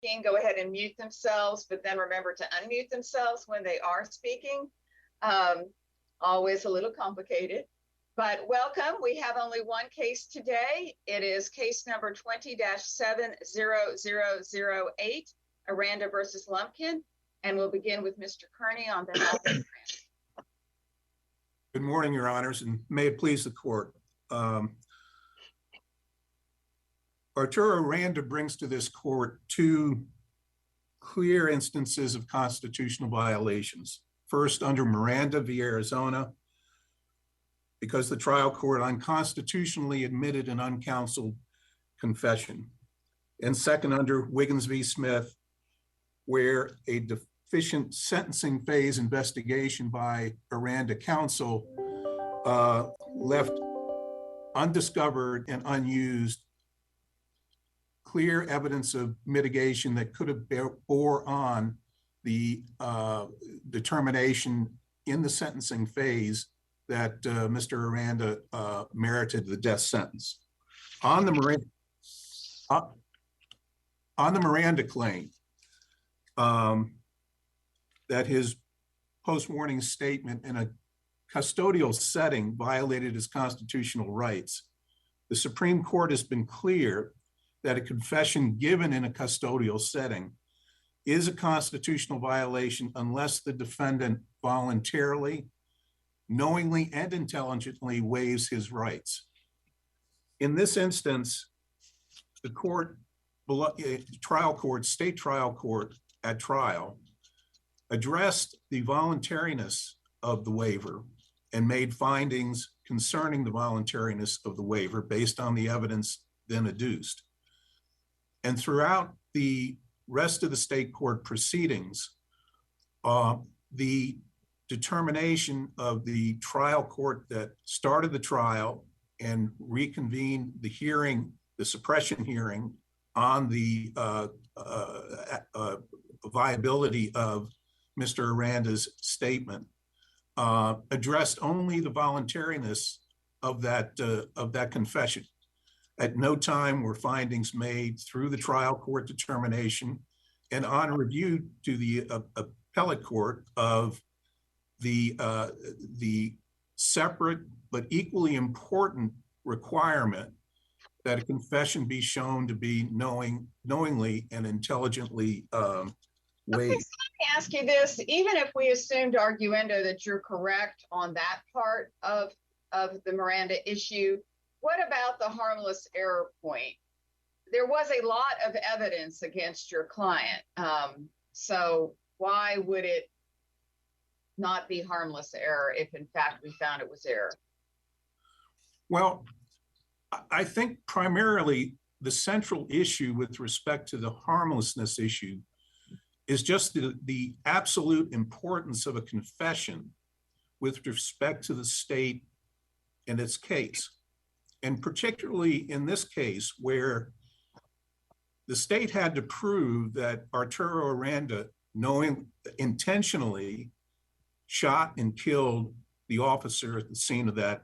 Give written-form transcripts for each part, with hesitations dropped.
speaking, go ahead and mute themselves, but then remember to unmute themselves when they are speaking. Always a little complicated, but welcome. We have only one case today. It is case number 20-70008, Aranda versus Lumpkin. And we'll begin with Mr. Kearney on behalf of Miranda. Good morning, Your Honors, and may it please the court. Arturo Aranda brings to this court two clear instances of constitutional violations. First, under Miranda v. Arizona, because the trial court unconstitutionally admitted an uncounseled confession. And second, under Wiggins v. Smith, where a deficient sentencing phase investigation by Aranda counsel left undiscovered and unused clear evidence of mitigation that could have bore on the determination in the sentencing phase that Mr. Aranda merited the death sentence. On the Miranda claim, that his post-warning statement in a custodial setting violated his constitutional rights, the Supreme Court has been clear that a confession given in a custodial setting is a constitutional violation unless the defendant voluntarily, knowingly, and intelligently waives his rights. In this instance, the state trial court at trial addressed the voluntariness of the waiver and made findings concerning the voluntariness of the waiver based on the evidence then adduced. And throughout the rest of the state court proceedings, the determination of the trial court that started the trial and reconvened the hearing, the suppression hearing on the viability of Mr. Aranda's statement, addressed only the voluntariness of that confession. At no time were findings made through the trial court determination and on review to the appellate court of the separate but equally important requirement that a confession be shown to be knowingly and intelligently waived. Okay, so let me ask you this: even if we assumed arguendo that you're correct on that part of the Miranda issue, what about the harmless error point? There was a lot of evidence against your client. So why would it not be harmless error if in fact we found it was error? Well, I think primarily the central issue with respect to the harmlessness issue is just the absolute importance of a confession with respect to the state and its case. And particularly in this case, where the state had to prove that Arturo Aranda intentionally shot and killed the officer at the scene of that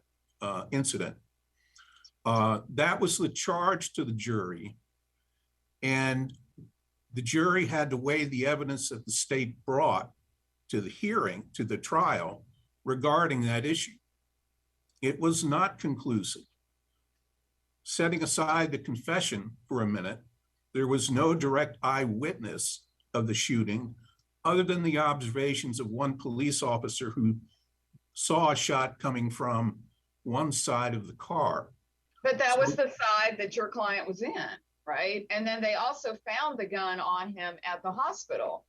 incident. That was the charge to the jury. And the jury had to weigh the evidence that the state brought to the hearing, to the trial, regarding that issue. It was not conclusive. Setting aside the confession for a minute, there was no direct eyewitness of the shooting other than the observations of one police officer who saw a shot coming from one side of the car. But that was the side that your client was in, right? And then they also found the gun on him at the hospital.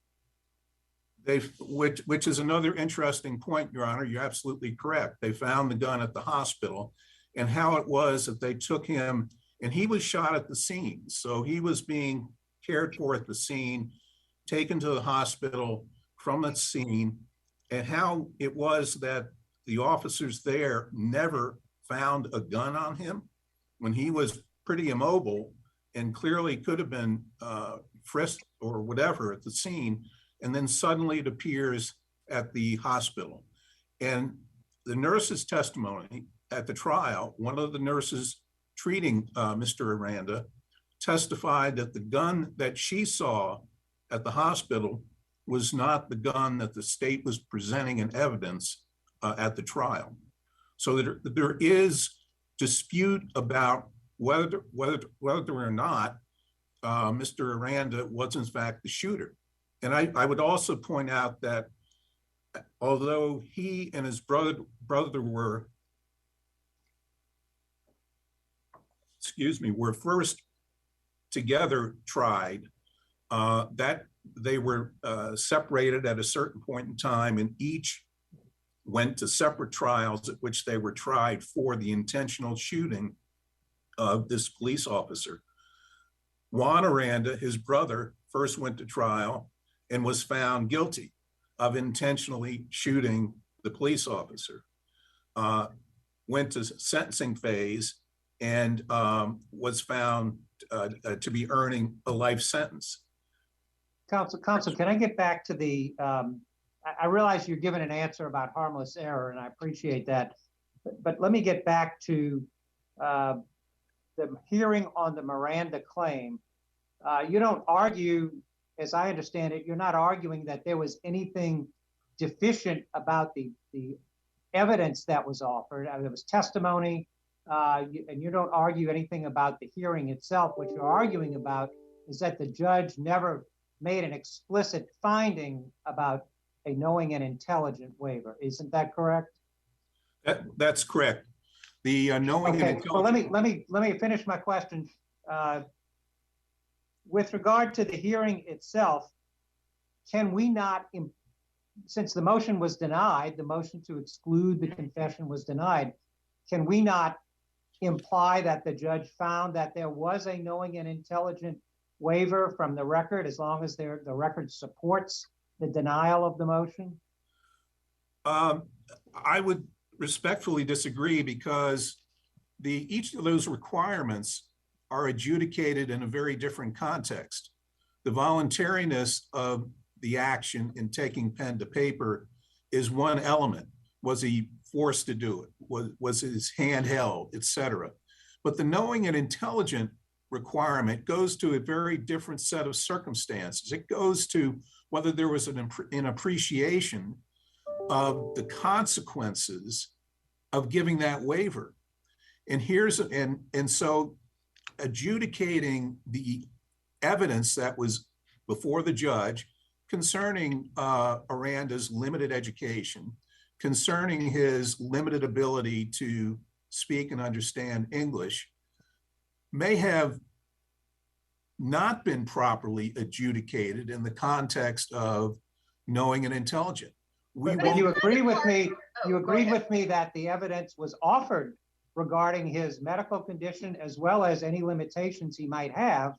Which is another interesting point, Your Honor. You're absolutely correct. They found the gun at the hospital, and how it was that they took him, and he was shot at the scene. So he was being cared for at the scene, taken to the hospital from that scene, and how it was that the officers there never found a gun on him when he was pretty immobile and clearly could have been frisked or whatever at the scene. And then suddenly it appears at the hospital. And the nurse's testimony at the trial, one of the nurses treating Mr. Aranda testified that the gun that she saw at the hospital was not the gun that the state was presenting in evidence at the trial. So there is dispute about whether or not Mr. Aranda was in fact the shooter. And I would also point out that although he and his brother were, were first together tried, that they were separated at a certain point in time, and each went to separate trials at which they were tried for the intentional shooting of this police officer. Juan Aranda, his brother, first went to trial and was found guilty of intentionally shooting the police officer. Went to sentencing phase and was found to be earning a life sentence. Counsel, can I get back to the, I realize you're giving an answer about harmless error, and I appreciate that. But let me get back to the hearing on the Miranda claim. You don't argue, as I understand it, you're not arguing that there was anything deficient about the evidence that was offered. I mean, it was testimony, and you don't argue anything about the hearing itself. What you're arguing about is that the judge never made an explicit finding about a knowing and intelligent waiver. Isn't that correct? That's correct. The knowing and intelligent. Well, let me finish my question. With regard to the hearing itself, can we not, since the motion was denied, the motion to exclude the confession was denied, can we not imply that the judge found that there was a knowing and intelligent waiver from the record, as long as the record supports the denial of the motion? I would respectfully disagree, because each of those requirements are adjudicated in a very different context. The voluntariness of the action in taking pen to paper is one element. Was he forced to do it? Was his hand held, etc.? But the knowing and intelligent requirement goes to a very different set of circumstances. It goes to whether there was an appreciation of the consequences of giving that waiver. And so adjudicating the evidence that was before the judge concerning Aranda's limited education, concerning his limited ability to speak and understand English, may have not been properly adjudicated in the context of knowing and intelligent. You agree with me? You agreed with me that the evidence was offered regarding his medical condition, as well as any limitations he might have.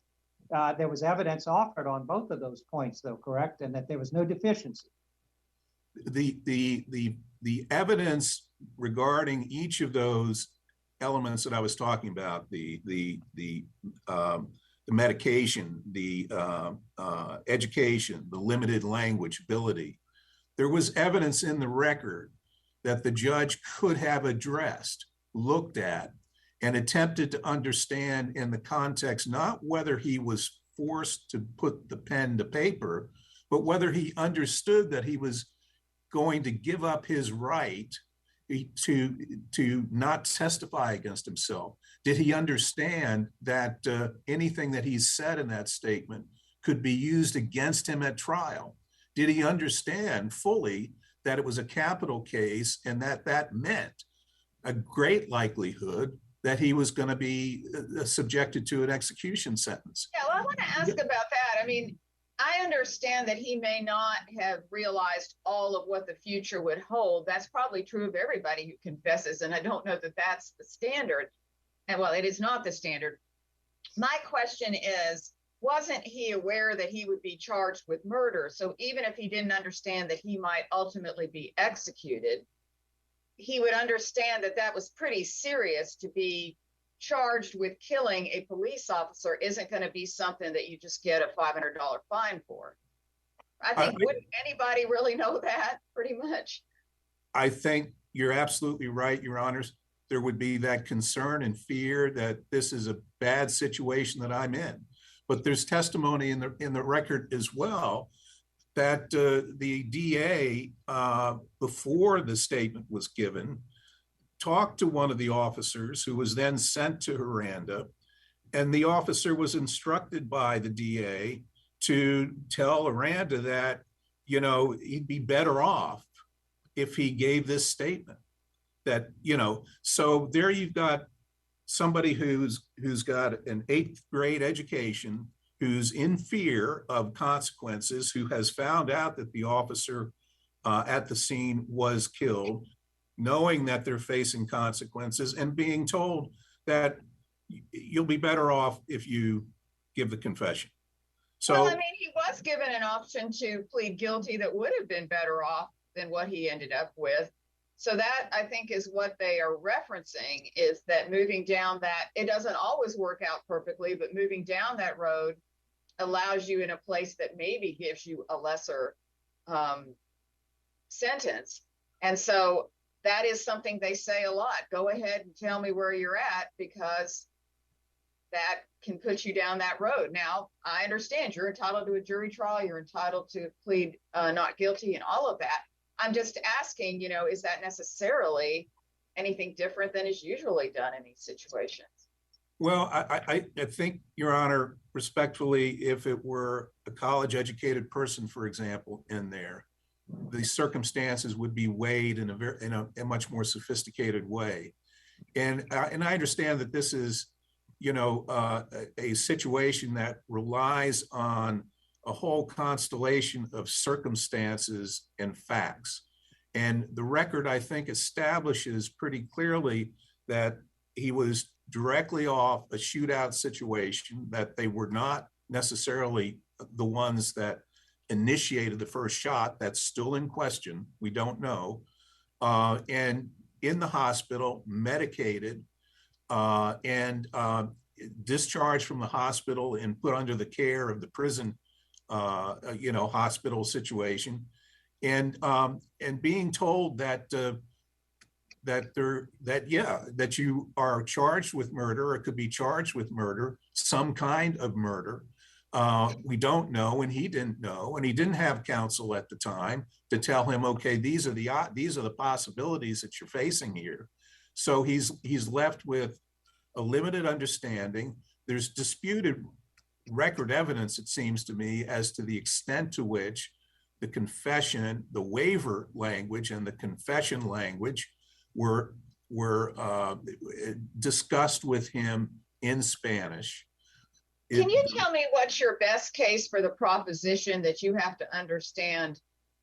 There was evidence offered on both of those points, though, correct? And that there was no deficiency. The evidence regarding each of those elements that I was talking about, the medication, the education, the limited language ability, there was evidence in the record that the judge could have addressed, looked at, and attempted to understand in the context, not whether he was forced to put the pen to paper, but whether he understood that he was going to give up his right to not testify against himself. Did he understand that anything that he said in that statement could be used against him at trial? Did he understand fully that it was a capital case, and that meant a great likelihood that he was going to be subjected to an execution sentence? Yeah, well, I want to ask about that. I mean, I understand that he may not have realized all of what the future would hold. That's probably true of everybody who confesses, and I don't know that that's the standard. And well, it is not the standard. My question is, wasn't he aware that he would be charged with murder? So even if he didn't understand that he might ultimately be executed, he would understand that that was pretty serious. To be charged with killing a police officer isn't going to be something that you just get a $500 fine for. I think, wouldn't anybody really know that, pretty much? I think you're absolutely right, Your Honors. there would be that concern and fear that this is a bad situation that I'm in. But there's testimony in the record as well that the DA, before the statement was given, talked to one of the officers who was then sent to Aranda, and the officer was instructed by the DA to tell Aranda that, you know, he'd be better off if he gave this statement. That, you know, so there you've got somebody who's got an 8th grade education, who's in fear of consequences, who has found out that the officer at the scene was killed, knowing that they're facing consequences and being told that you'll be better off if you give the confession. So, well, I mean, he was given an option to plead guilty that would have been better off than what he ended up with. So that, I think, is what they are referencing, is that moving down that, it doesn't always work out perfectly, but moving down that road allows you in a place that maybe gives you a lesser sentence. And so that is something they say a lot. Go ahead and tell me where you're at, because that can put you down that road. Now, I understand you're entitled to a jury trial, you're entitled to plead not guilty and all of that. I'm just asking, you know, is that necessarily anything different than is usually done in these situations? well, I think, Your Honor, respectfully, if it were a college-educated person, for example, in there, the circumstances would be weighed in a much more sophisticated way. And I understand that this is, you know, a situation that relies on a whole constellation of circumstances and facts. And the record, I think, establishes pretty clearly that he was directly off a shootout situation, that they were not necessarily the ones that initiated the first shot. That's still in question. We don't know. And in the hospital, medicated, and discharged from the hospital and put under the care of the prison, you know, hospital situation, and being told that that you are charged with murder, or could be charged with murder, some kind of murder. We don't know, and he didn't know, and he didn't have counsel at the time to tell him, okay, these are the possibilities that you're facing here. So he's left with a limited understanding. There's disputed record evidence, it seems to me, as to the extent to which the confession, the waiver language and the confession language were discussed with him in Spanish. Can you tell me what's your best case for the proposition that you have to understand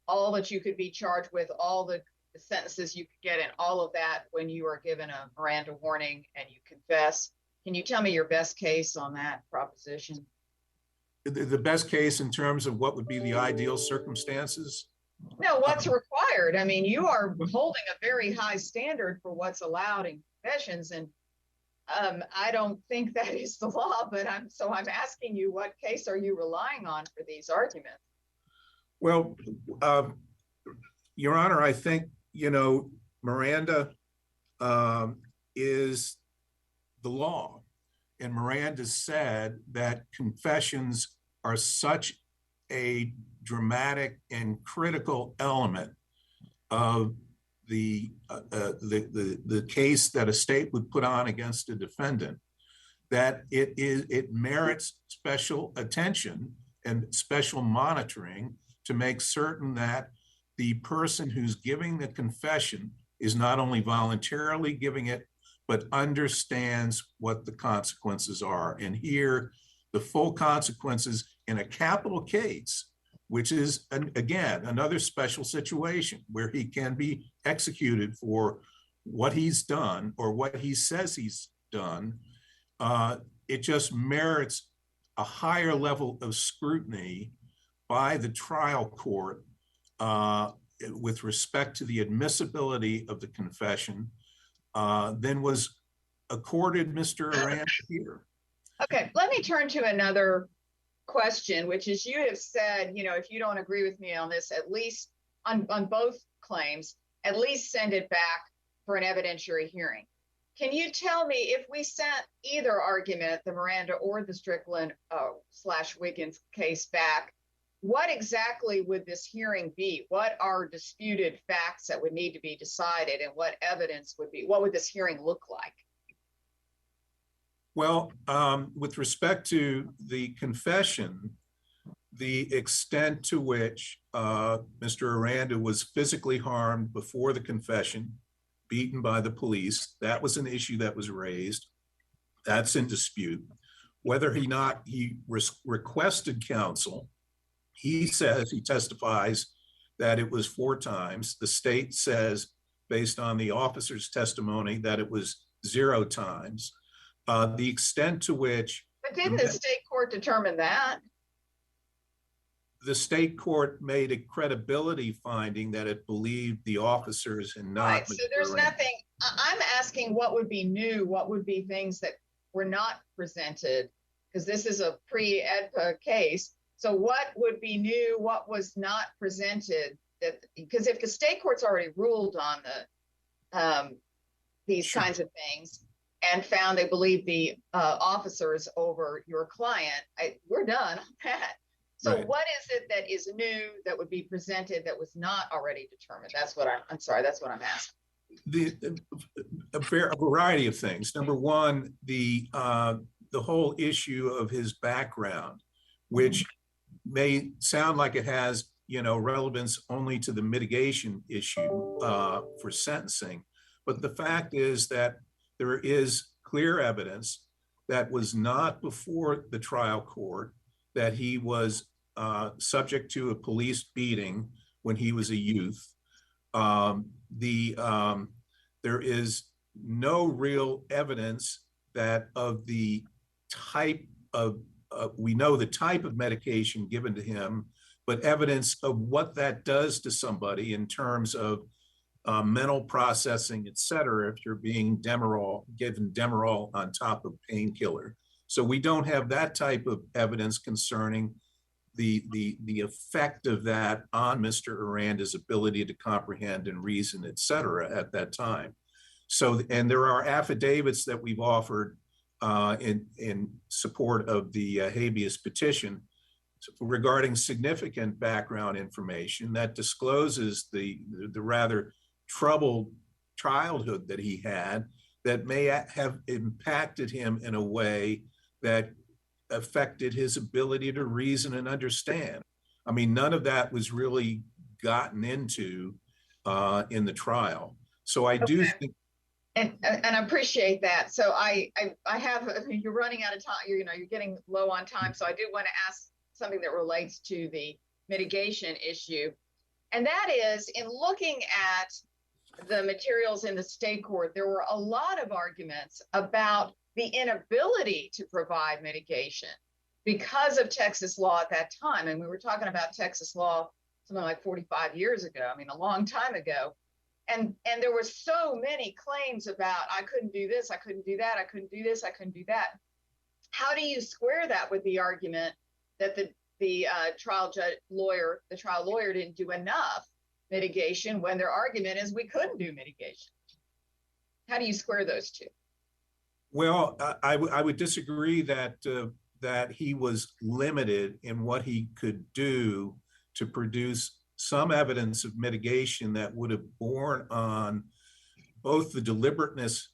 all that you could be charged with, all the sentences you could get, and all of that when you are given a Miranda warning and you confess? Can you tell me your best case on that proposition? The best case in terms of what would be the ideal circumstances? No, what's required? I mean, you are holding a very high standard for what's allowed in confessions, and I don't think that is the law, but I'm asking you, what case are you relying on for these arguments? Well, Your Honor, I think, you know, Miranda is the law, and Miranda said that confessions are such a dramatic and critical element of the case that a state would put on against a defendant, that it merits special attention and special monitoring to make certain that the person who's giving the confession is not only voluntarily giving it, but understands what the consequences are. And here, the full consequences in a capital case, which is, again, another special situation where he can be executed for what he's done or what he says he's done. It just merits a higher level of scrutiny by the trial court with respect to the admissibility of the confession than was accorded Mr. Aranda here. Okay, let me turn to another question, which is, you have said, you know, if you don't agree with me on this, at least on both claims, at least send it back for an evidentiary hearing. Can you tell me if we sent either argument, the Miranda or the Strickland / Wiggins case back, what exactly would this hearing be? What are disputed facts that would need to be decided, and what evidence would be? What would this hearing look like? Well, with respect to the confession, the extent to which Mr. Aranda was physically harmed before the confession, beaten by the police, that was an issue that was raised. That's in dispute. Whether he requested counsel, he testifies that it was 4 times. The state says, based on the officer's testimony, that it was 0 times. The extent to which— But didn't the state court determine that? The state court made a credibility finding that it believed the officers and not— Right, so there's nothing, I'm asking what would be new, what would be things that were not presented, because this is a pre-EDPA case. So what would be new, what was not presented? That, because if the state court's already ruled on the these Sure. kinds of things and found they believe the officers over your client, we're done on that. So Right. what is it that is new that would be presented that was not already determined? That's what I'm sorry, that's what I'm asking. A variety of things. Number one, the whole issue of his background, which may sound like it has, relevance only to the mitigation issue for sentencing. But the fact is that there is clear evidence that was not before the trial court that he was subject to a police beating when he was a youth. There is no real evidence that of the type of, we know the type of medication given to him, but evidence of what that does to somebody in terms of mental processing, et cetera, if you're being given Demerol on top of painkiller. So we don't have that type of evidence concerning the effect of that on Mr. Aranda's ability to comprehend and reason, et cetera, at that time. So, and there are affidavits that we've offered in support of the habeas petition regarding significant background information that discloses the rather troubled childhood that he had that may have impacted him in a way that affected his ability to reason and understand. I mean, none of that was really gotten into in the trial. So I do think— And I appreciate that. So I have, you're running out of time, you're getting low on time. So I do want to ask something that relates to the mitigation issue. And that is, in looking at the materials in the state court, there were a lot of arguments about the inability to provide mitigation because of Texas law at that time. And we were talking about Texas law something like 45 years ago. I mean, a long time ago. And there were so many claims about, I couldn't do this, I couldn't do that, I couldn't do this, I couldn't do that. How do you square that with the argument that the trial lawyer didn't do enough mitigation when their argument is we couldn't do mitigation? How do you square those two? Well, I would disagree that that he was limited in what he could do to produce some evidence of mitigation that would have borne on both the deliberateness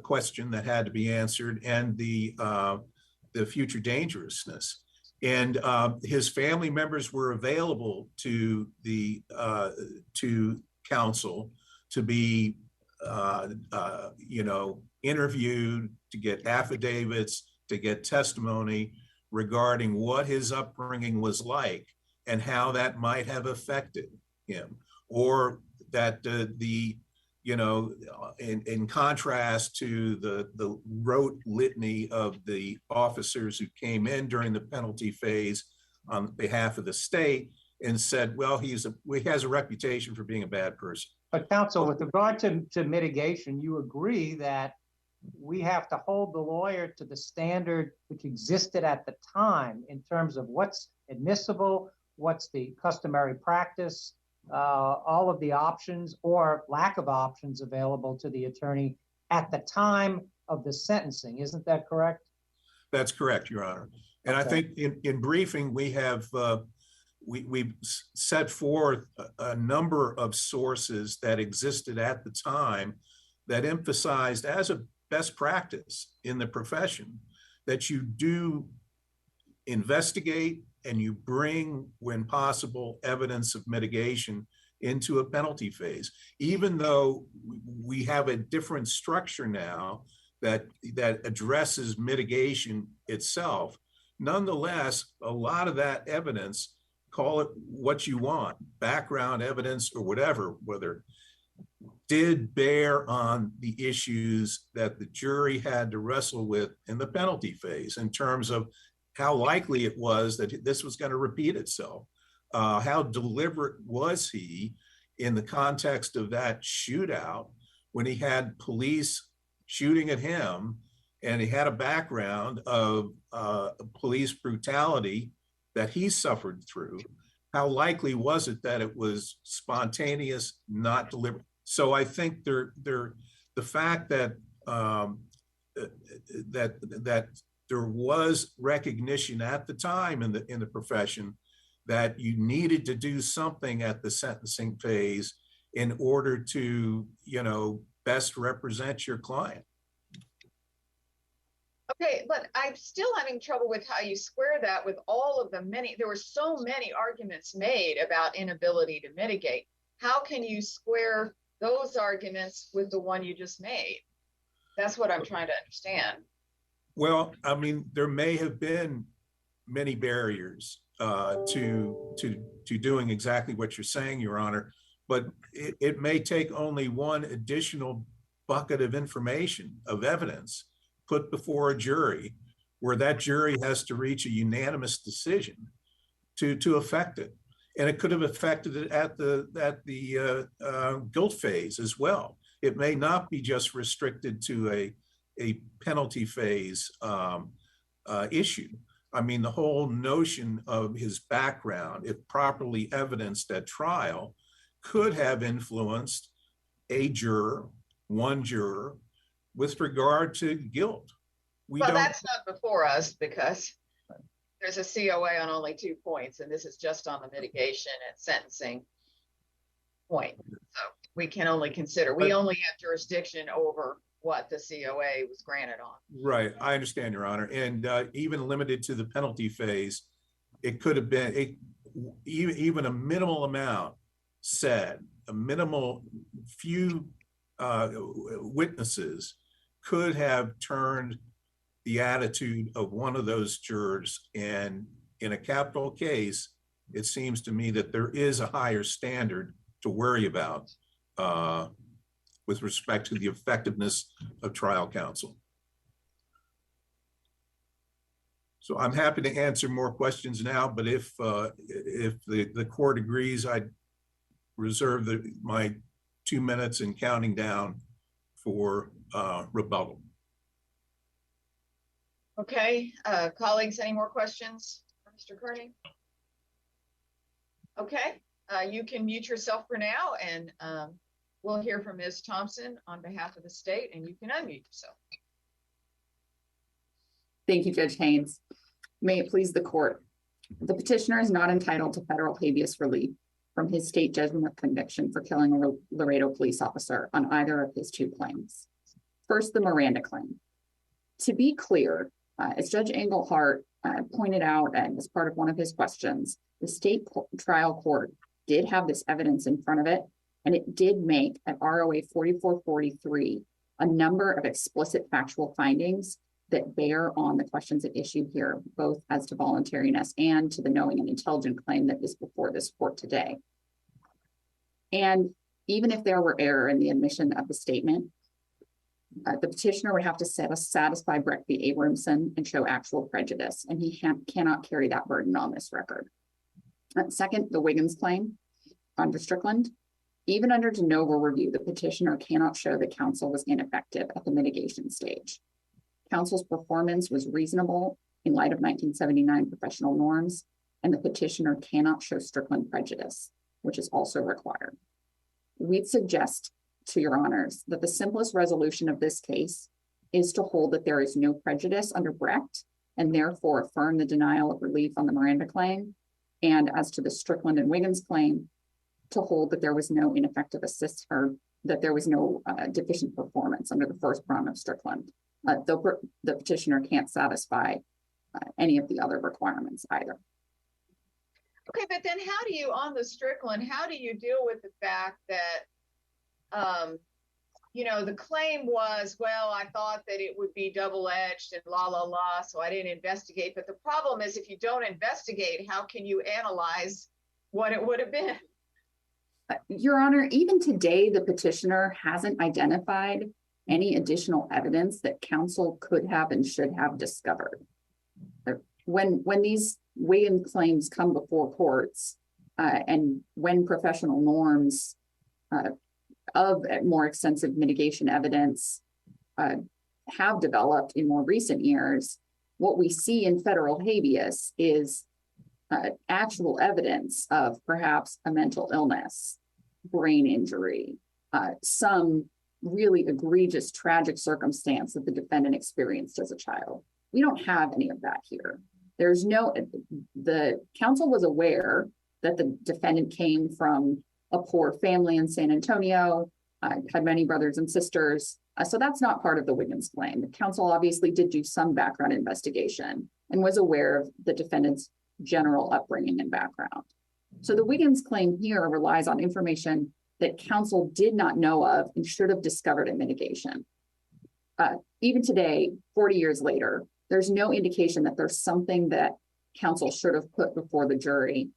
question that had to be answered and the future dangerousness. And his family members were available to the to counsel to be interviewed, to get affidavits, to get testimony regarding what his upbringing was like and how that might have affected him, or that in contrast to the rote litany of the officers who came in during the penalty phase on behalf of the state and said, well, he has a reputation for being a bad person. But counsel, with regard to mitigation, you agree that we have to hold the lawyer to the standard which existed at the time in terms of what's admissible, what's the customary practice, all of the options or lack of options available to the attorney at the time of the sentencing. Isn't that correct? That's correct, Your Honor. And I think in briefing, we have we've set forth a number of sources that existed at the time that emphasized as a best practice in the profession that you do investigate and you bring, when possible, evidence of mitigation into a penalty phase. Even though we have a different structure now that addresses mitigation itself, nonetheless, a lot of that evidence, call it what you want, background evidence or whatever, whether did bear on the issues that the jury had to wrestle with in the penalty phase in terms of how likely it was that this was going to repeat itself. How deliberate was he in the context of that shootout when he had police shooting at him and he had a background of police brutality that he suffered through? How likely was it that it was spontaneous, not deliberate? So I think the fact that that there was recognition at the time in the profession that you needed to do something at the sentencing phase in order to, best represent your client. Okay, but I'm still having trouble with how you square that with all of there were so many arguments made about inability to mitigate. How can you square those arguments with the one you just made? That's what I'm trying to understand. Well, I mean, there may have been many barriers to doing exactly what you're saying, Your Honor, but it may take only one additional bucket of information, of evidence, put before a jury, where that jury has to reach a unanimous decision to affect it. And it could have affected it at the guilt phase as well. It may not be just restricted to a penalty phase issue. I mean, the whole notion of his background, if properly evidenced at trial, could have influenced one juror, with regard to guilt. Well, that's not before us because there's a COA on only 2 points, and this is just on the mitigation and sentencing point. So we can only consider, we only have jurisdiction over what the COA was granted on. Right, I understand, Your Honor. And even limited to the penalty phase, it could have been even a minimal amount said, a minimal few witnesses could have turned the attitude of one of those jurors. And in a capital case, it seems to me that there is a higher standard to worry about with respect to the effectiveness of trial counsel. So I'm happy to answer more questions now, but if the court agrees, I'd reserve my 2 minutes and counting down for rebuttal. Okay, colleagues, any more questions for Mr. Kearney? Okay, you can mute yourself for now, and we'll hear from Ms. Thompson on behalf of the state, and you can unmute yourself. Thank you, Judge Haynes. May it please the court. The petitioner is not entitled to federal habeas relief from his state judgment of conviction for killing a Laredo police officer on either of his 2 claims. First, the Miranda claim. To be clear, as Judge Engelhardt pointed out, and as part of one of his questions, the state trial court did have this evidence in front of it, and it did make at ROA 4443 a number of explicit factual findings that bear on the questions at issue here, both as to voluntariness and to the knowing and intelligent claim that is before this court today. And even if there were error in the admission of the statement, the petitioner would have to satisfy Brecht v. Abramson and show actual prejudice, and he cannot carry that burden on this record. Second, the Wiggins claim under Strickland. Even under de novo review, the petitioner cannot show that counsel was ineffective at the mitigation stage. Counsel's performance was reasonable in light of 1979 professional norms, and the petitioner cannot show Strickland prejudice, which is also required. We'd suggest to your honors that the simplest resolution of this case is to hold that there is no prejudice under Brecht and therefore affirm the denial of relief on the Miranda claim. And as to the Strickland and Wiggins claim, to hold that there was no ineffective assist or that there was no deficient performance under the first prong of Strickland. The petitioner can't satisfy any of the other requirements either. Okay, but then how do you, on the Strickland, how do you deal with the fact that, you know, the claim was, well, I thought that it would be double-edged and la, la, la, so I didn't investigate. But the problem is if you don't investigate, how can you analyze what it would have been? Your Honor, even today, the petitioner hasn't identified any additional evidence that counsel could have and should have discovered. When these Wiggins claims come before courts and when professional norms of more extensive mitigation evidence have developed in more recent years, what we see in federal habeas is actual evidence of perhaps a mental illness, brain injury, some really egregious tragic circumstance that the defendant experienced as a child. We don't have any of that here. There's no, the counsel was aware that the defendant came from a poor family in San Antonio, had many brothers and sisters. So that's not part of the Wiggins claim. The counsel obviously did do some background investigation and was aware of the defendant's general upbringing and background. So the Wiggins claim here relies on information that counsel did not know of and should have discovered in mitigation. Even today, 40 years later, there's no indication that there's something that counsel should have put before the jury.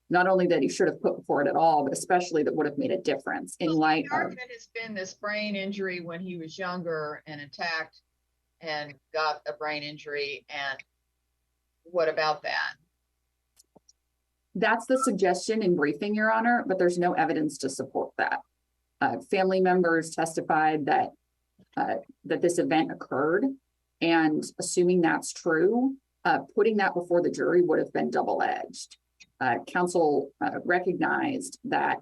Not only that he should have put before it at all, but especially that would have made a difference in light the argument has been this brain injury when he was younger and attacked and got a brain injury. And what about that? That's the suggestion in briefing, Your Honor, but there's no evidence to support that. Family members testified that that this event occurred, and assuming that's true, putting that before the jury would have been double-edged. Counsel recognized that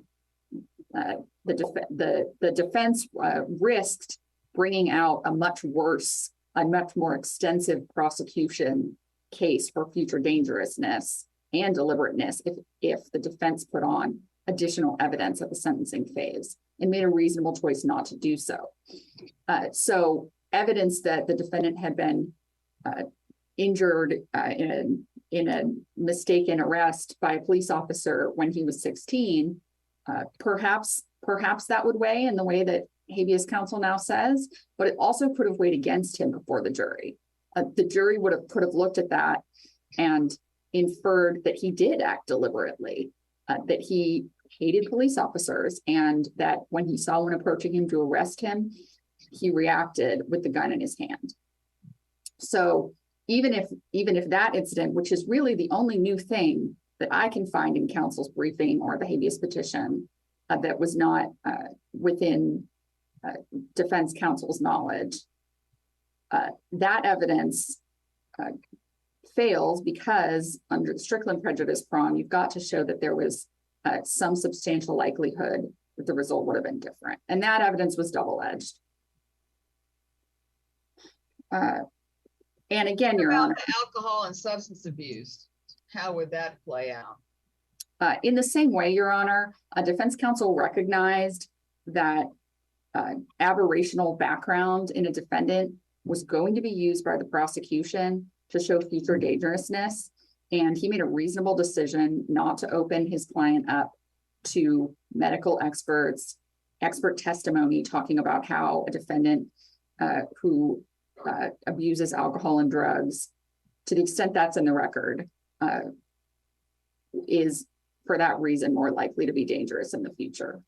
the defense risked bringing out a much worse, a much more extensive prosecution case for future dangerousness and deliberateness if the defense put on additional evidence at the sentencing phase and made a reasonable choice not to do so. So evidence that the defendant had been injured in a mistaken arrest by a police officer when he was 16, perhaps that would weigh in the way that habeas counsel now says, but it also could have weighed against him before the jury. The jury could have looked at that and inferred that he did act deliberately, that he hated police officers, and that when he saw one approaching him to arrest him, he reacted with the gun in his hand. So even if that incident, which is really the only new thing that I can find in counsel's briefing or the habeas petition that was not within defense counsel's knowledge, that evidence fails because under the Strickland prejudice prong, you've got to show that there was some substantial likelihood that the result would have been different. And that evidence was double-edged. And again, Your Honor, the alcohol and substance abuse, how would that play out? In the same way, Your Honor, defense counsel recognized that aberrational background in a defendant was going to be used by the prosecution to show future dangerousness. And he made a reasonable decision not to open his client up to medical experts, expert testimony talking about how a defendant who abuses alcohol and drugs, to the extent that's in the record, is for that reason more likely to be dangerous in the future.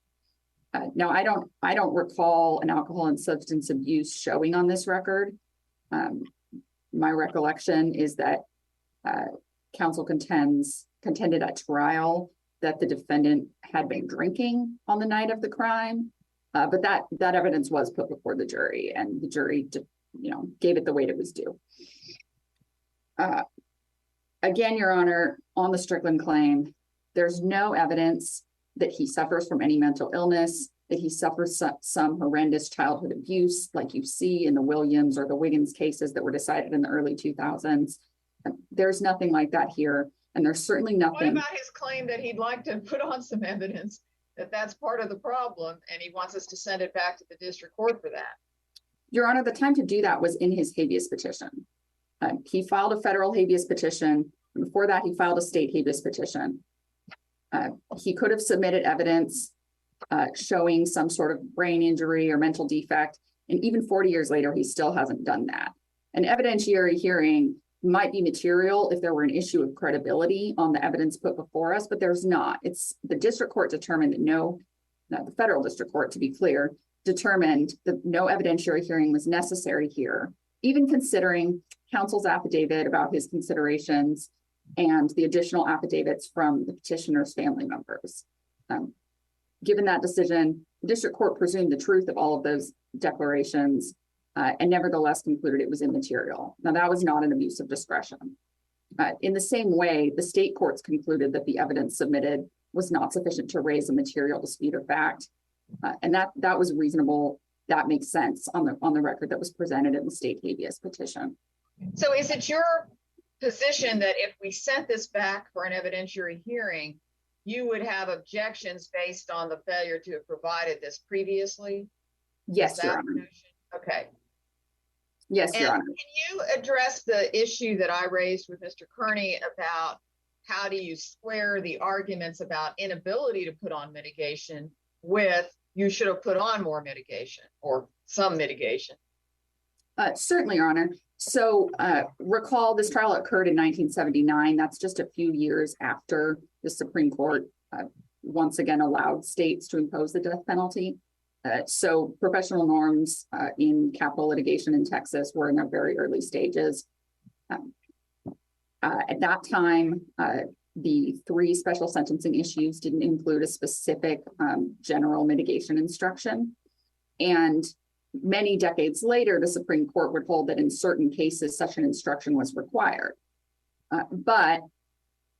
Now, I don't recall an alcohol and substance abuse showing on this record. My recollection is that counsel contended at trial that the defendant had been drinking on the night of the crime, but that evidence was put before the jury, and the jury, gave it the weight it was due. Again, Your Honor, on the Strickland claim, there's no evidence that he suffers from any mental illness, that he suffers some horrendous childhood abuse, like you see in the Williams or the Wiggins cases that were decided in the early 2000s. There's nothing like that here. And there's certainly What nothing. about his claim that he'd like to put on some evidence that that's part of the problem and he wants us to send it back to the district court for that? Your Honor, the time to do that was in his habeas petition. He filed a federal habeas petition. Before that, he filed a state habeas petition. He could have submitted evidence showing some sort of brain injury or mental defect. And even 40 years later, he still hasn't done that. An evidentiary hearing might be material if there were an issue of credibility on the evidence put before us, but there's not. It's the district court determined that not the federal district court, to be clear, determined that no evidentiary hearing was necessary here, even considering counsel's affidavit about his considerations and the additional affidavits from the petitioner's family members. Given that decision, the district court presumed the truth of all of those declarations and nevertheless concluded it was immaterial. Now, that was not an abuse of discretion. In the same way, the state courts concluded that the evidence submitted was not sufficient to raise a material dispute of fact. And that was reasonable. That makes sense on the record that was presented in the state habeas petition. So is it your position that if we sent this back for an evidentiary hearing, you would have objections based on the failure to have provided this previously? Yes, Your Honor. Okay. Yes, Your Honor. Can you address the issue that I raised with Mr. Kearney about how do you square the arguments about inability to put on mitigation with you should have put on more mitigation or some mitigation? Certainly, Your Honor. So recall this trial occurred in 1979. That's just a few years after the Supreme Court once again allowed states to impose the death penalty. So professional norms in capital litigation in Texas were in their very early stages. At that time, the 3 special sentencing issues didn't include a specific general mitigation instruction. And many decades later, the Supreme Court would hold that in certain cases, such an instruction was required. But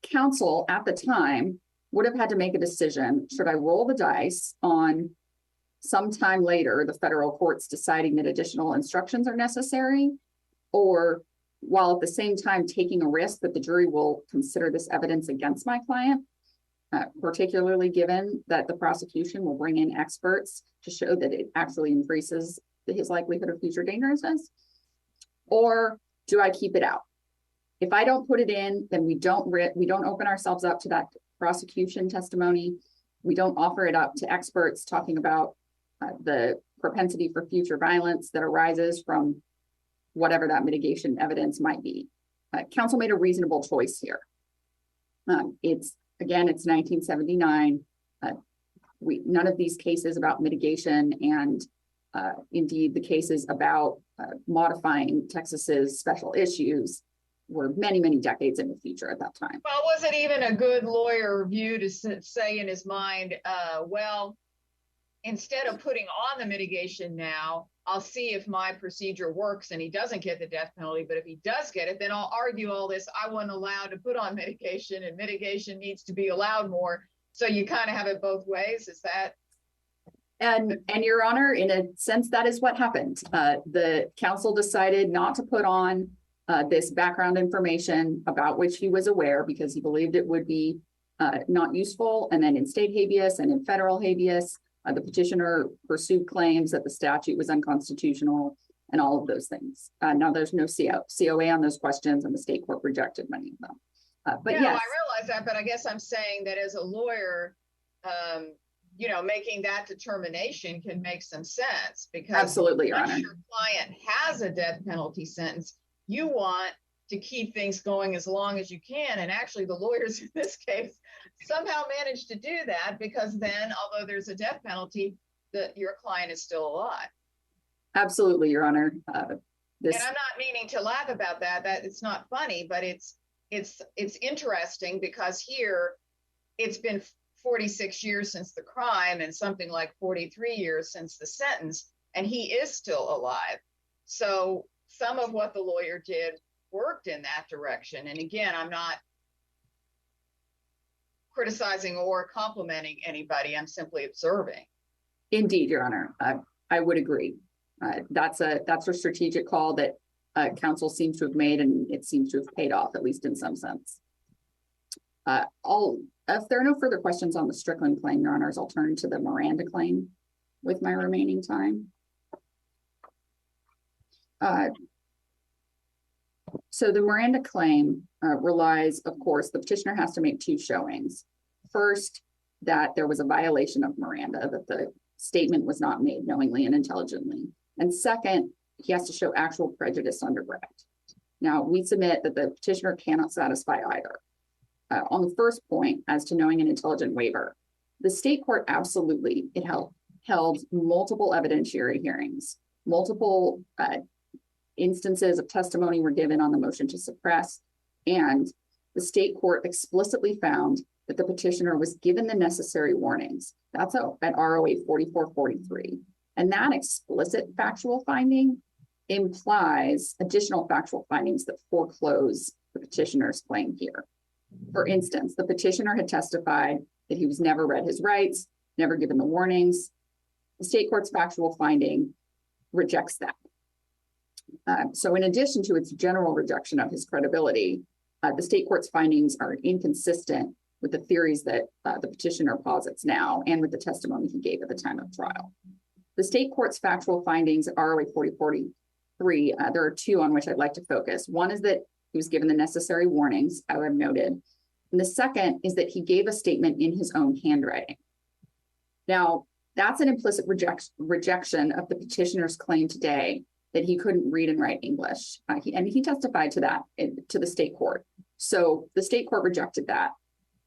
counsel at the time would have had to make a decision. Should I roll the dice on sometime later, the federal courts deciding that additional instructions are necessary, or while at the same time taking a risk that the jury will consider this evidence against my client, particularly given that the prosecution will bring in experts to show that it actually increases his likelihood of future dangerousness? Or do I keep it out? If I don't put it in, then we don't open ourselves up to that prosecution testimony. We don't offer it up to experts talking about the propensity for future violence that arises from whatever that mitigation evidence might be. Counsel made a reasonable choice here. It's 1979. None of these cases about mitigation and indeed the cases about modifying Texas's special issues were many, many decades in the future at that time. Well, was it even a good lawyer view to say in his mind, well, instead of putting on the mitigation now, I'll see if my procedure works and he doesn't get the death penalty, but if he does get it, then I'll argue all this. I wasn't allowed to put on mitigation and mitigation needs to be allowed more. So you kind of have it both ways. Is that? And Your Honor, in a sense, that is what happened. The counsel decided not to put on this background information about which he was aware because he believed it would be not useful. And then in state habeas and in federal habeas, the petitioner pursued claims that the statute was unconstitutional and all of those things. Now there's no COA on those questions and the state court rejected many of them. But yeah, yes. I realize that, but I guess I'm saying that as a lawyer, making that determination can make some sense because absolutely, Your Honor. Once your client has a death penalty sentence, you want to keep things going as long as you can. And actually the lawyers in this case somehow managed to do that because then, although there's a death penalty, your client is still alive. Absolutely, Your Honor. And I'm not meaning to laugh about that it's not funny, but it's interesting because here it's been 46 years since the crime and something like 43 years since the sentence, and he is still alive. So some of what the lawyer did worked in that direction. And again, I'm not criticizing or complimenting anybody. I'm simply observing. Indeed, Your Honor, I would agree. That's a strategic call that counsel seems to have made, and it seems to have paid off, at least in some sense. If there are no further questions on the Strickland claim, Your Honors, I'll turn to the Miranda claim with my remaining time. So the Miranda claim relies, of course, the petitioner has to make two showings. First, that there was a violation of Miranda, that the statement was not made knowingly and intelligently. And second, he has to show actual prejudice under Brecht. Now, we submit that the petitioner cannot satisfy either. On the first point, as to knowing an intelligent waiver, the state court absolutely, it held multiple evidentiary hearings, multiple instances of testimony were given on the motion to suppress, and the state court explicitly found that the petitioner was given the necessary warnings. That's at ROA 4443. And that explicit factual finding implies additional factual findings that foreclose the petitioner's claim here. For instance, the petitioner had testified that he was never read his rights, never given the warnings. The state court's factual finding rejects that. So in addition to its general rejection of his credibility, the state court's findings are inconsistent with the theories that the petitioner posits now and with the testimony he gave at the time of trial. The state court's factual findings at ROA 4043, there are two on which I'd like to focus. One is that he was given the necessary warnings, as I've noted. And the second is that he gave a statement in his own handwriting. Now, that's an implicit rejection of the petitioner's claim today that he couldn't read and write English. And he testified to that to the state court. So the state court rejected that.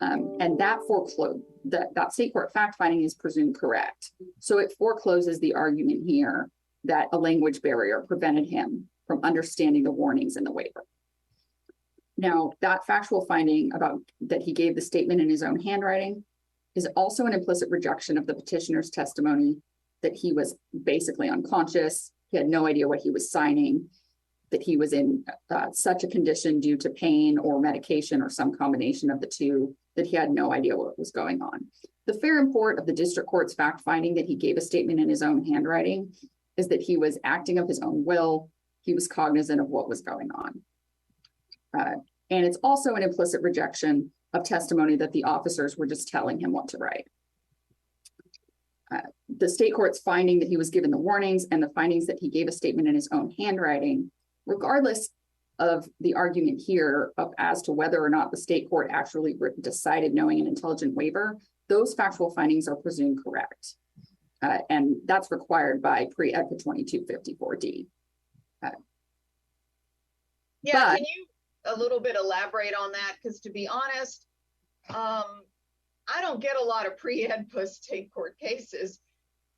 And that foreclosed, that state court fact finding is presumed correct. So it forecloses the argument here that a language barrier prevented him from understanding the warnings in the waiver. Now, that factual finding about that he gave the statement in his own handwriting is also an implicit rejection of the petitioner's testimony that he was basically unconscious. He had no idea what he was signing, that he was in such a condition due to pain or medication or some combination of the two, that he had no idea what was going on. The fair import of the district court's fact finding that he gave a statement in his own handwriting is that he was acting of his own will. He was cognizant of what was going on. And it's also an implicit rejection of testimony that the officers were just telling him what to write. The state court's finding that he was given the warnings and the findings that he gave a statement in his own handwriting, regardless of the argument here as to whether or not the state court actually decided knowing an intelligent waiver, those factual findings are presumed correct. And that's required by pre-EDPA 2254D. Yeah, can you a little bit elaborate on that? Because to be honest, I don't get a lot of pre-EDPA state court cases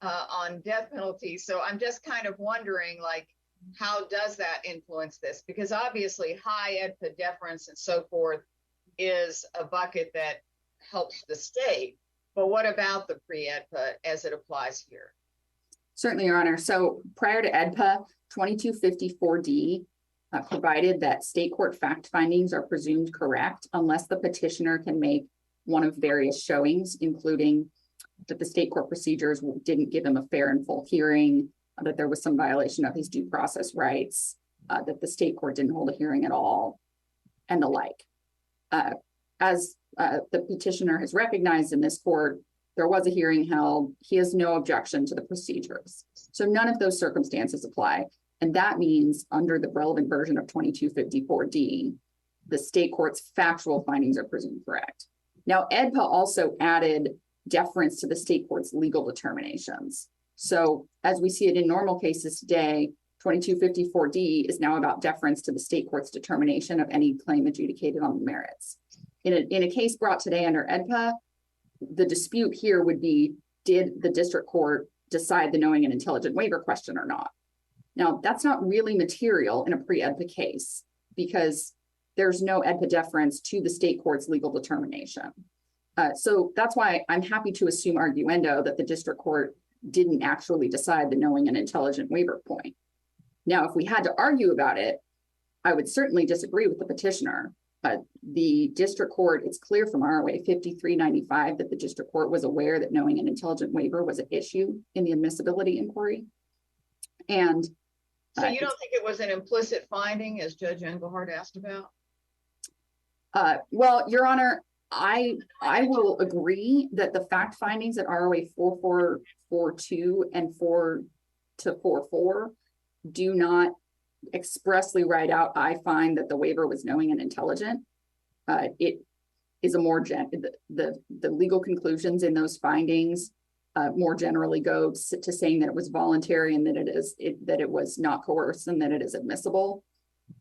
on death penalty. So I'm just kind of wondering, like, how does that influence this? Because obviously high EDPA deference and so forth is a bucket that helps the state. But what about the pre-EDPA as it applies here? Certainly, Your Honor. So prior to EDPA, 2254D provided that state court fact findings are presumed correct unless the petitioner can make one of various showings, including that the state court procedures didn't give him a fair and full hearing, that there was some violation of his due process rights, that the state court didn't hold a hearing at all, and the like. As the petitioner has recognized in this court, there was a hearing held. He has no objection to the procedures. So none of those circumstances apply. And that means under the relevant version of 2254D, the state court's factual findings are presumed correct. Now, EDPA also added deference to the state court's legal determinations. So as we see it in normal cases today, 2254D is now about deference to the state court's determination of any claim adjudicated on the merits. In a case brought today under EDPA, the dispute here would be, did the district court decide the knowing and intelligent waiver question or not? Now, that's not really material in a pre-EDPA case because there's no EDPA deference to the state court's legal determination. So that's why I'm happy to assume arguendo that the district court didn't actually decide the knowing and intelligent waiver point. Now, if we had to argue about it, I would certainly disagree with the petitioner The district court, it's clear from ROA 5395 that the district court was aware that knowing an intelligent waiver was an issue in the admissibility inquiry. And so you don't think it was an implicit finding, as Judge Engelhardt asked about? Well, Your Honor, I will agree that the fact findings at ROA 4442 and 4 to 44 do not expressly write out, I find that the waiver was knowing and intelligent. It is a more the legal conclusions in those findings more generally go to saying that it was voluntary and that it was not coerced and that it is admissible.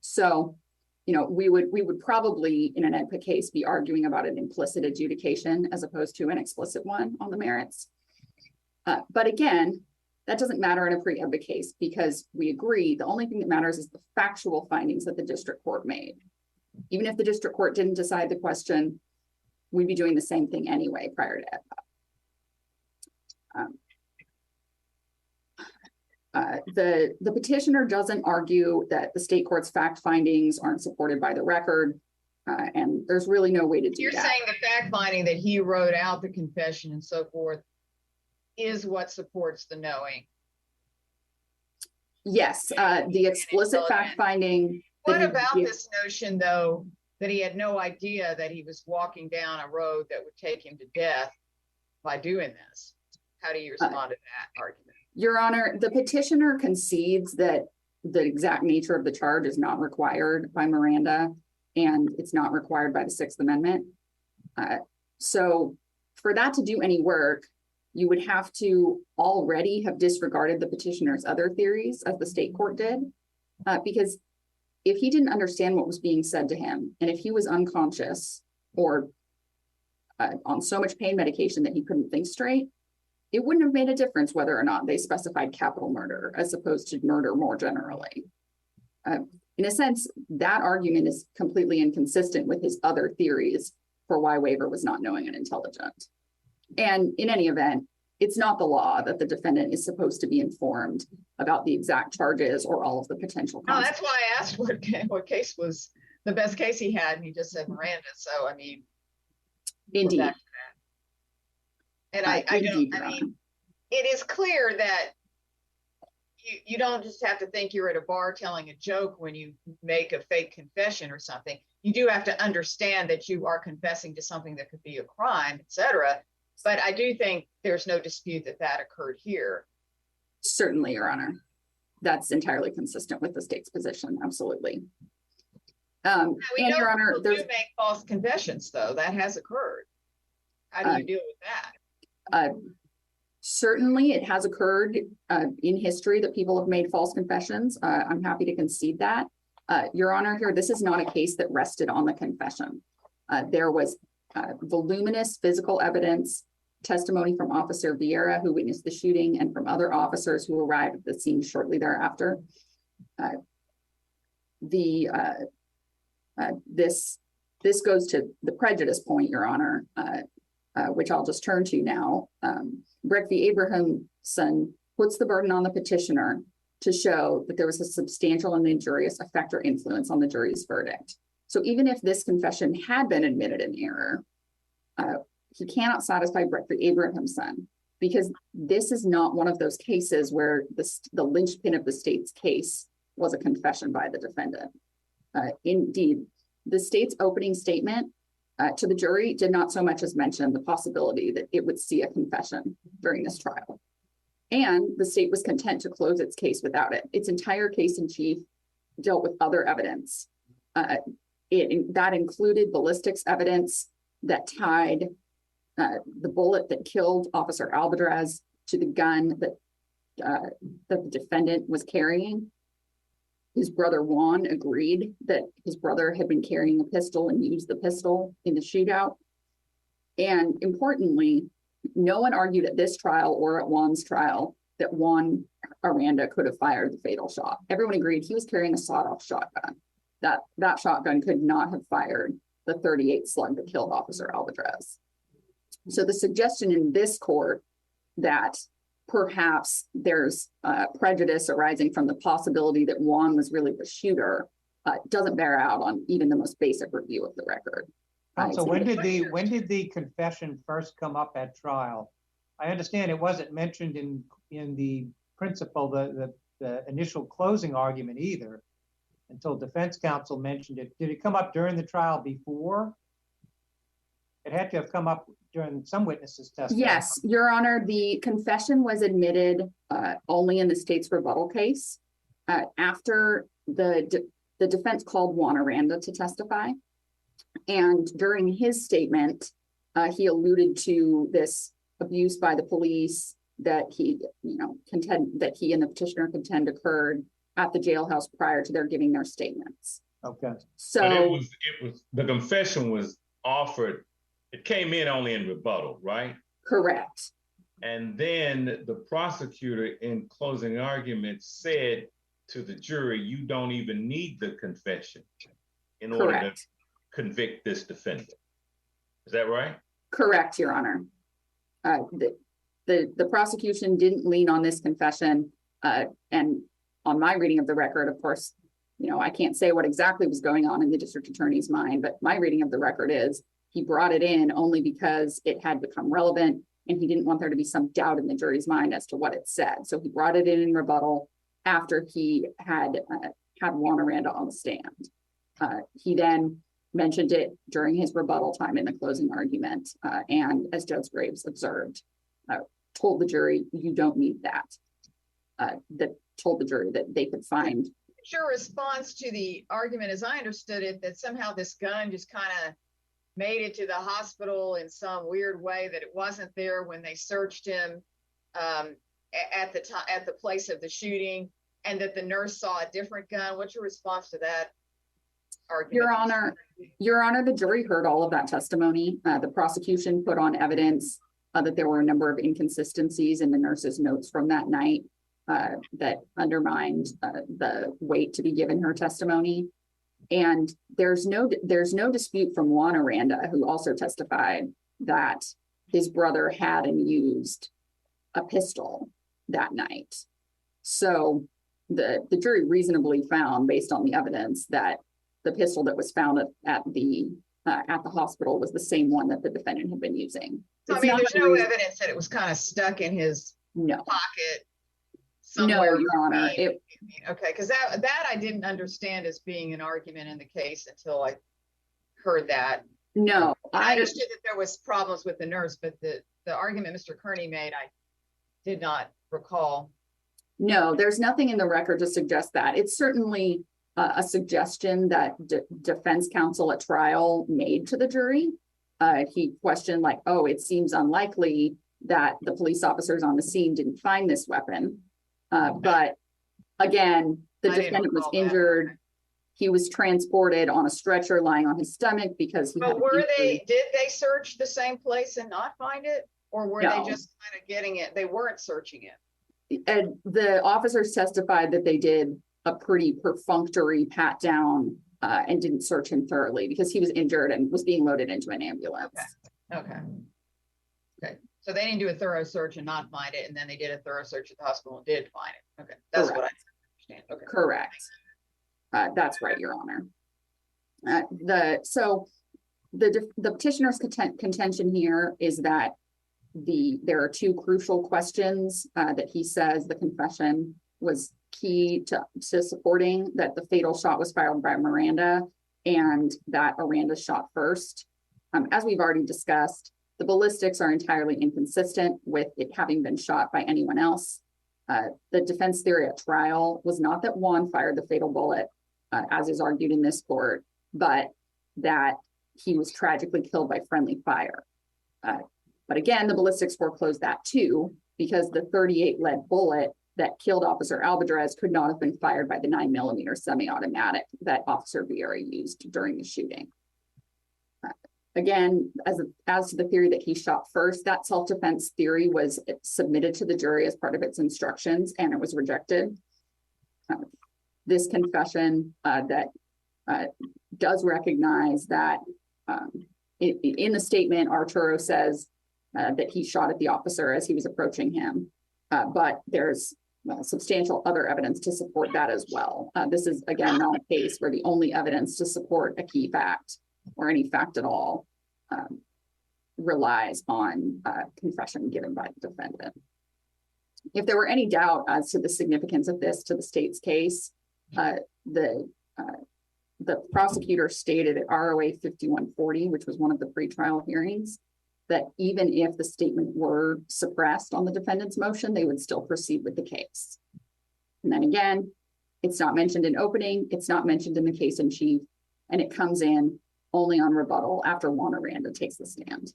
So, you know, we would probably in an EDPA case be arguing about an implicit adjudication as opposed to an explicit one on the merits. But again, that doesn't matter in a pre-EDPA case because we agree the only thing that matters is the factual findings that the district court made. Even if the district court didn't decide the question, we'd be doing the same thing anyway prior to EDPA. The petitioner doesn't argue that the state court's fact findings aren't supported by the record, and there's really no way to do You're that. saying the fact finding that he wrote out the confession and so forth is what supports the knowing. Yes, the explicit fact finding. What about this notion, though, that he had no idea that he was walking down a road that would take him to death by doing this? How do you respond to that argument? Your Honor, the petitioner concedes that the exact nature of the charge is not required by Miranda and it's not required by the Sixth Amendment. So for that to do any work, you would have to already have disregarded the petitioner's other theories as the state court did, because if he didn't understand what was being said to him, and if he was unconscious or on so much pain medication that he couldn't think straight, it wouldn't have made a difference whether or not they specified capital murder as opposed to murder more generally. In a sense, that argument is completely inconsistent with his other theories for why waiver was not knowing and intelligent. And in any event, it's not the law that the defendant is supposed to be informed about the exact charges or all of the potential consequences. No, that's why I asked what case was the best case he had, and he just said Miranda. So, I mean, indeed. And it is clear that you don't just have to think you're at a bar telling a joke when you make a fake confession or something. You do have to understand that you are confessing to something that could be a crime, etc. But I do think there's no dispute that that occurred here. Certainly, Your Honor. That's entirely consistent with the state's position. Absolutely. And Your Honor, do make false confessions, though. That has occurred. How do you deal with that? Certainly, it has occurred in history that people have made false confessions. I'm happy to concede that. Your Honor, here, this is not a case that rested on the confession. There was voluminous physical evidence, testimony from Officer Vieira, who witnessed the shooting, and from other officers who arrived at the scene shortly thereafter. This goes to the prejudice point, Your Honor, which I'll just turn to now. Breck v. Abrahamson puts the burden on the petitioner to show that there was a substantial and injurious effect or influence on the jury's verdict. So even if this confession had been admitted in error, he cannot satisfy Breck v. Abrahamson, because this is not one of those cases where the linchpin of the state's case was a confession by the defendant. Indeed, the state's opening statement to the jury did not so much as mention the possibility that it would see a confession during this trial. And the state was content to close its case without it. Its entire case in chief dealt with other evidence. That included ballistics evidence that tied the bullet that killed Officer Alvarez to the gun that the defendant was carrying. His brother Juan agreed that his brother had been carrying a pistol and used the pistol in the shootout. And importantly, no one argued at this trial or at Juan's trial that Juan Aranda could have fired the fatal shot. Everyone agreed he was carrying a sawed-off shotgun. That shotgun could not have fired the .38 slug that killed Officer Alvarez. So the suggestion in this court that perhaps there's prejudice arising from the possibility that Juan was really the shooter doesn't bear out on even the most basic review of the record. Counsel, when did the confession first come up at trial? I understand it wasn't mentioned in the principle, the initial closing argument either, until defense counsel mentioned it. Did it come up during the trial before? It had to have come up during some witnesses' testimony. Yes, Your Honor, the confession was admitted only in the state's rebuttal case. After the defense called Juan Aranda to testify. And during his statement, he alluded to this abuse by the police that he and the petitioner contend occurred at the jailhouse prior to their giving their statements. Okay. So but it was the confession was offered. It came in only in rebuttal, right? Correct. And then the prosecutor in closing argument said to the jury, you don't even need the confession in order to convict this defendant. Is that right? Correct, Your Honor. The prosecution didn't lean on this confession. And on my reading of the record, of course, I can't say what exactly was going on in the district attorney's mind, but my reading of the record is he brought it in only because it had become relevant and he didn't want there to be some doubt in the jury's mind as to what it said. So he brought it in rebuttal after he had Juan Aranda on the stand. He then mentioned it during his rebuttal time in the closing argument. And as Judge Graves observed, told the jury, you don't need that. That told the jury that they could find. Your response to the argument, as I understood it, that somehow this gun just kind of made it to the hospital in some weird way, that it wasn't there when they searched him at the place of the shooting, and that the nurse saw a different gun. What's your response to that argument? Your Honor, the jury heard all of that testimony. The prosecution put on evidence that there were a number of inconsistencies in the nurse's notes from that night that undermined the weight to be given her testimony. And there's no dispute from Juan Aranda, who also testified that his brother had and used a pistol that night. So the jury reasonably found, based on the evidence, that the pistol that was found at the hospital was the same one that the defendant had been using. So, I mean, there's no evidence that it was kind of stuck in his pocket somewhere. No, Your Honor. Okay, because that I didn't understand as being an argument in the case until I heard that. No, I understood that there was problems with the nurse, but the argument Mr. Kearney made, I did not recall. No, there's nothing in the record to suggest that. It's certainly a suggestion that defense counsel at trial made to the jury. He questioned, like, oh, it seems unlikely that the police officers on the scene didn't find this weapon. But again, the defendant was injured. He was transported on a stretcher lying on his stomach because he. But did they search the same place and not find it? Or were they just kind of getting it? They weren't searching it. And the officers testified that they did a pretty perfunctory pat down and didn't search him thoroughly because he was injured and was being loaded into an ambulance. Okay. So they didn't do a thorough search and not find it, and then they did a thorough search at the hospital and did find it. Okay, that's what I understand. Okay. Correct. That's right, Your Honor. The petitioner's contention here is that there are two crucial questions that he says the confession was key to supporting, that the fatal shot was fired by Miranda and that Aranda shot first. As we've already discussed, the ballistics are entirely inconsistent with it having been shot by anyone else. The defense theory at trial was not that Juan fired the fatal bullet, as is argued in this court, but that he was tragically killed by friendly fire. But again, the ballistics foreclosed that too, because the 38 lead bullet that killed Officer Alvarez could not have been fired by the 9mm semi-automatic that Officer Vieira used during the shooting. Again, as to the theory that he shot first, that self-defense theory was submitted to the jury as part of its instructions, and it was rejected. This confession that does recognize that in the statement, Arturo says that he shot at the officer as he was approaching him, but there's substantial other evidence to support that as well. This is, again, not a case where the only evidence to support a key fact or any fact at all relies on confession given by the defendant. If there were any doubt as to the significance of this to the state's case, the prosecutor stated at ROA 5140, which was one of the pretrial hearings, that even if the statement were suppressed on the defendant's motion, they would still proceed with the case. And then again, it's not mentioned in opening, it's not mentioned in the case in chief, and it comes in only on rebuttal after Juan Aranda takes the stand.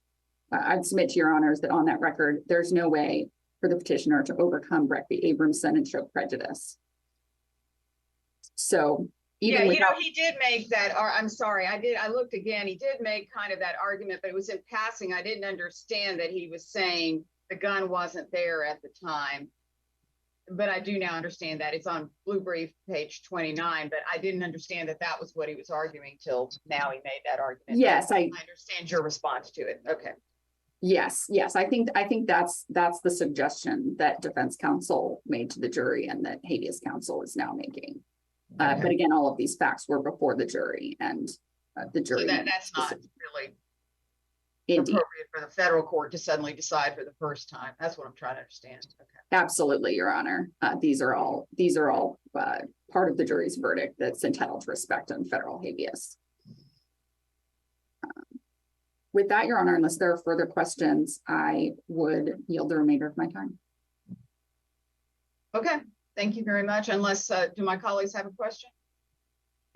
I'd submit to your honors that on that record, there's no way for the petitioner to overcome Breckby Abramson and show prejudice. So even without, he did make that, or I'm sorry, I looked again, he did make kind of that argument, but it was in passing. I didn't understand that he was saying the gun wasn't there at the time. But I do now understand that. It's on Blue Brief, page 29, but I didn't understand that that was what he was arguing till now he made that argument. yes, I understand your response to it. Okay. Yes, I think that's the suggestion that defense counsel made to the jury and that habeas counsel is now making. But again, all of these facts were before the jury, and the jury. So that's not really indeed appropriate for the federal court to suddenly decide for the first time. That's what I'm trying to understand. Okay. Absolutely, Your Honor. These are all part of the jury's verdict that's entitled to respect on federal habeas. With that, Your Honor, unless there are further questions, I would yield the remainder of my time. Okay, thank you very much. Unless, do my colleagues have a question?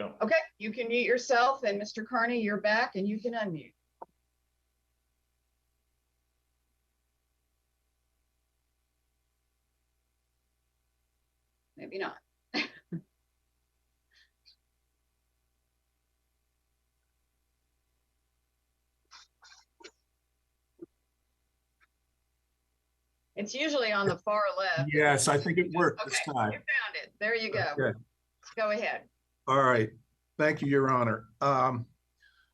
No. Okay, you can mute yourself, and Mr. Kearney, you're back and you can unmute. Maybe not. It's usually on the far left. Yes, I think it worked this Okay, time. you found it. There you go. Okay. Go ahead. All right. Thank you, Your Honor.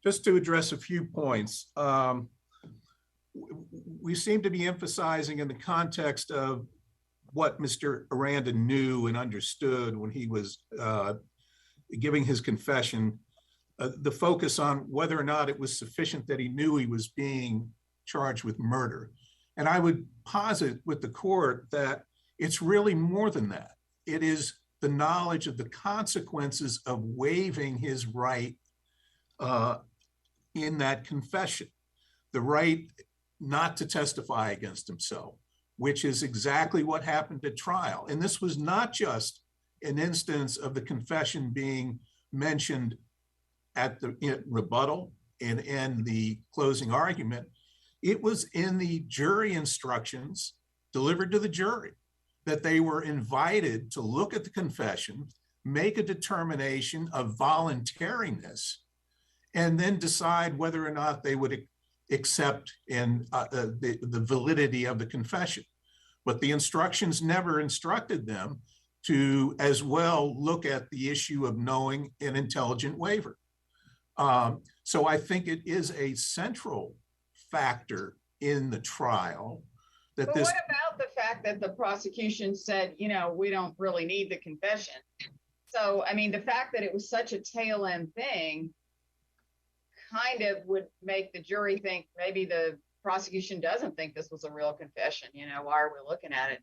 Just to address a few points. We seem to be emphasizing in the context of what Mr. Aranda knew and understood when he was giving his confession, the focus on whether or not it was sufficient that he knew he was being charged with murder. And I would posit with the court that it's really more than that. It is the knowledge of the consequences of waiving his right in that confession, the right not to testify against himself, which is exactly what happened at trial. And this was not just an instance of the confession being mentioned at the rebuttal and the closing argument. It was in the jury instructions delivered to the jury that they were invited to look at the confession, make a determination of voluntariness, and then decide whether or not they would accept the validity of the confession. But the instructions never instructed them to as well look at the issue of knowing an intelligent waiver. So I think it is a central factor in the trial that But this. what about the fact that the prosecution said, you know, we don't really need the confession? So, I mean, the fact that it was such a tail end thing kind of would make the jury think maybe the prosecution doesn't think this was a real confession. You know, why are we looking at it?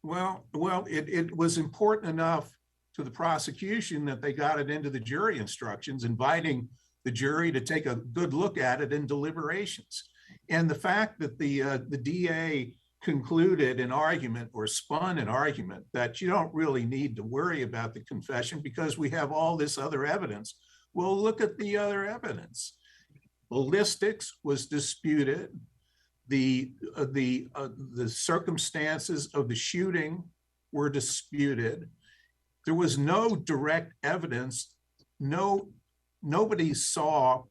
Well, it was important enough to the prosecution that they got it into the jury instructions, inviting the jury to take a good look at it in deliberations. And the fact that the DA concluded an argument or spun an argument that you don't really need to worry about the confession because we have all this other evidence. Well, look at the other evidence. Ballistics was disputed. The circumstances of the shooting were disputed. There was no direct evidence. Nobody saw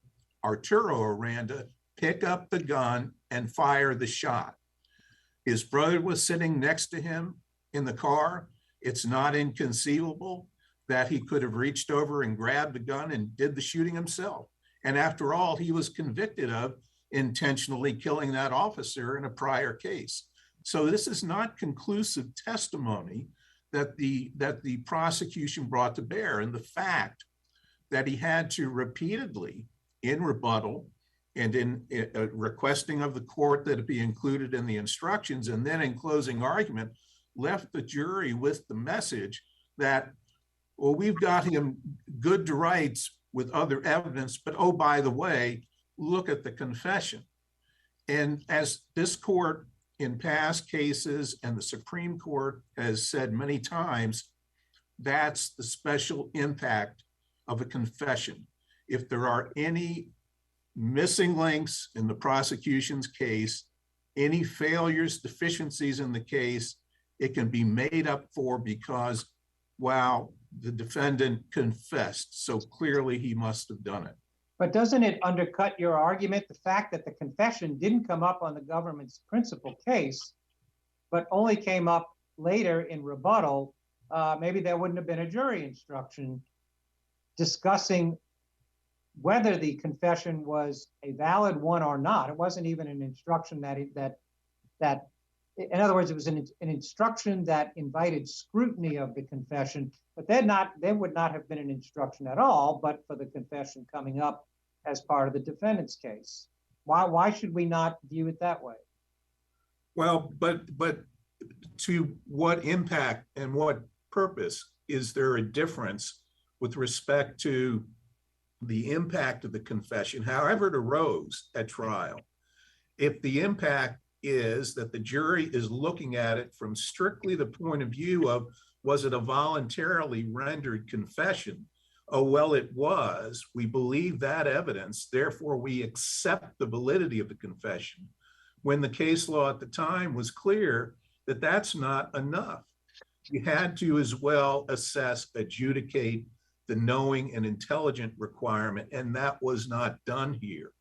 Arturo Aranda pick up the gun and fire the shot. His brother was sitting next to him in the car. It's not inconceivable that he could have reached over and grabbed the gun and did the shooting himself. And after all, he was convicted of intentionally killing that officer in a prior case. So this is not conclusive testimony that the prosecution brought to bear. And the fact that he had to repeatedly, in rebuttal and in requesting of the court that it be included in the instructions, and then in closing argument, left the jury with the message that, well, we've got him good to rights with other evidence, but oh, by the way, look at the confession. And as this court in past cases and the Supreme Court has said many times, that's the special impact of a confession. If there are any missing links in the prosecution's case, any failures, deficiencies in the case, it can be made up for because, wow, the defendant confessed, so clearly he must have done it. But doesn't it undercut your argument, the fact that the confession didn't come up on the government's principal case, but only came up later in rebuttal? Maybe there wouldn't have been a jury instruction discussing whether the confession was a valid one or not. It wasn't even an instruction that in other words, it was an instruction that invited scrutiny of the confession, but there would not have been an instruction at all, but for the confession coming up as part of the defendant's case. Why should we not view it that way? Well, but to what impact and what purpose is there a difference with respect to the impact of the confession, however it arose at trial? If the impact is that the jury is looking at it from strictly the point of view of, was it a voluntarily rendered confession? Oh, well, it was. We believe that evidence, therefore we accept the validity of the confession. When the case law at the time was clear that that's not enough. You had to as well assess, adjudicate the knowing and intelligent requirement, and that was not done here.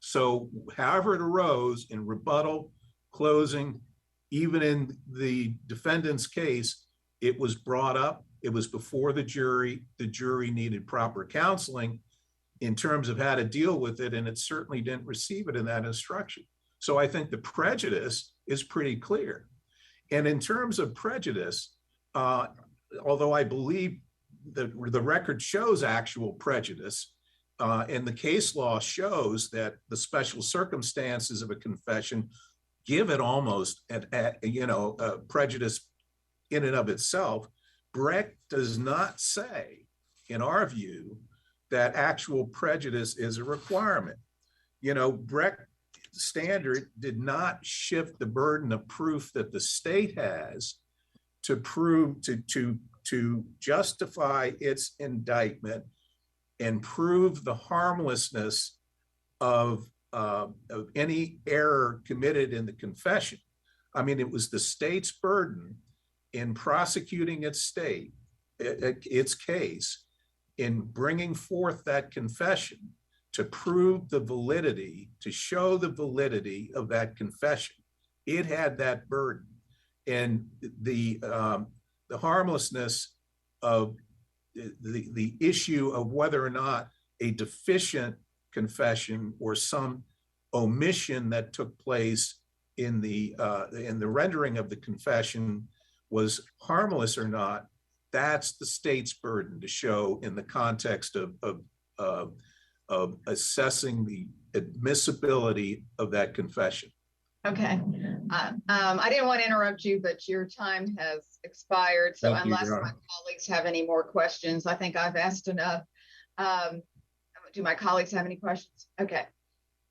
So however it arose in rebuttal, closing, even in the defendant's case, it was brought up, it was before the jury needed proper counseling in terms of how to deal with it, and it certainly didn't receive it in that instruction. So I think the prejudice is pretty clear. And in terms of prejudice, although I believe that the record shows actual prejudice, and the case law shows that the special circumstances of a confession give it almost a prejudice in and of itself, Brecht does not say, in our view, that actual prejudice is a requirement. Brecht standard did not shift the burden of proof that the state has to prove, to justify its indictment and prove the harmlessness of any error committed in the confession. I mean, it was the state's burden in prosecuting its case, in bringing forth that confession to prove the validity, to show the validity of that confession. It had that burden. And the harmlessness of the issue of whether or not a deficient confession or some omission that took place in the rendering of the confession was harmless or not, that's the state's burden to show in the context of assessing the admissibility of that confession. Okay. I didn't want to interrupt you, but your time has expired. So unless my colleagues have any more questions, I think I've asked enough. Do my colleagues have any questions? Okay.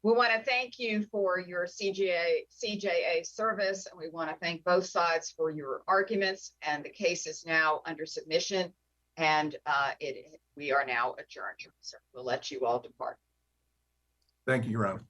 We want to thank you for your CJA service, and we want to thank both sides for your arguments, and the case is now under submission, and we are now adjourned. So we'll let you all depart. Thank you, Your Honor.